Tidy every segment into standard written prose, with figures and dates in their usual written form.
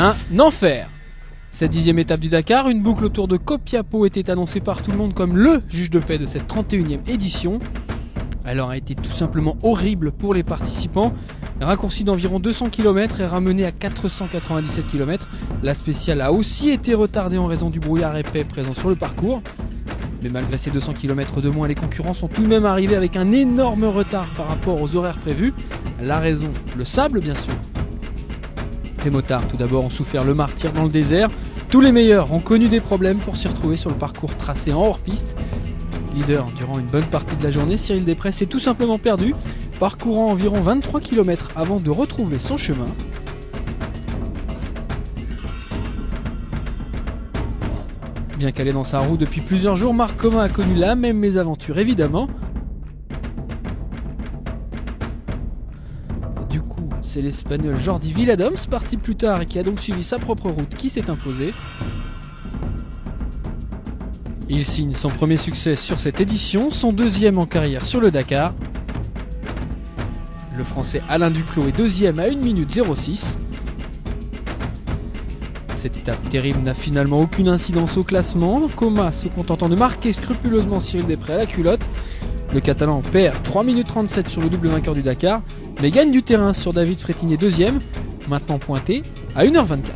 un enfer. Cette 10e étape du Dakar, une boucle autour de Copiapó était annoncée par tout le monde comme le juge de paix de cette 31e édition. Elle aura été tout simplement horrible pour les participants. Raccourci d'environ 200 km et ramené à 497 km. La spéciale a aussi été retardée en raison du brouillard épais présent sur le parcours. Mais malgré ces 200 km de moins, les concurrents sont tout de même arrivés avec un énorme retard par rapport aux horaires prévus. La raison, le sable bien sûr. Les motards tout d'abord ont souffert le martyre dans le désert. Tous les meilleurs ont connu des problèmes pour s'y retrouver sur le parcours tracé en hors-piste. Leader durant une bonne partie de la journée, Cyril Després s'est tout simplement perdu, parcourant environ 23 km avant de retrouver son chemin. Bien calé dans sa roue depuis plusieurs jours, Marc Comin a connu la même mésaventure évidemment. Du coup, c'est l'Espagnol Jordi Villadoms, parti plus tard et qui a donc suivi sa propre route, qui s'est imposé. Il signe son premier succès sur cette édition, son deuxième en carrière sur le Dakar. Le Français Alain Duclos est deuxième à 1 minute 06. Cette étape terrible n'a finalement aucune incidence au classement, Comin se contentant de marquer scrupuleusement Cyril Després à la culotte. Le Catalan perd 3 minutes 37 sur le double vainqueur du Dakar, mais gagne du terrain sur David Frétinier deuxième, maintenant pointé à 1h24.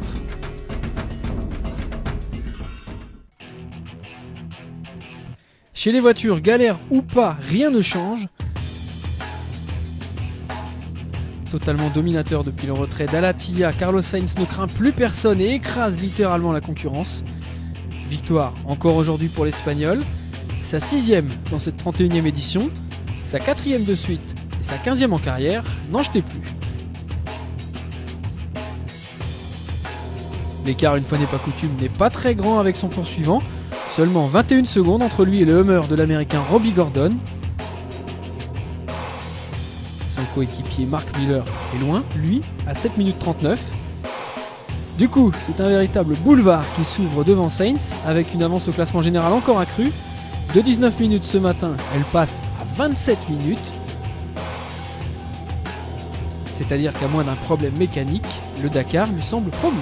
Chez les voitures, galère ou pas, rien ne change. Totalement dominateur depuis le retrait d'Al-Attiyah, Carlos Sainz ne craint plus personne et écrase littéralement la concurrence. Victoire encore aujourd'hui pour l'Espagnol, sa 6e dans cette 31e édition, sa 4e de suite et sa 15e en carrière, n'en jetez plus. L'écart, une fois n'est pas coutume, n'est pas très grand avec son poursuivant, seulement 21 secondes entre lui et le Hummer de l'américain Robbie Gordon. Son coéquipier Mark Miller est loin, lui, à 7 minutes 39. Du coup, c'est un véritable boulevard qui s'ouvre devant Sainz, avec une avance au classement général encore accrue. De 19 minutes ce matin, elle passe à 27 minutes. C'est-à-dire qu'à moins d'un problème mécanique, le Dakar lui semble promu.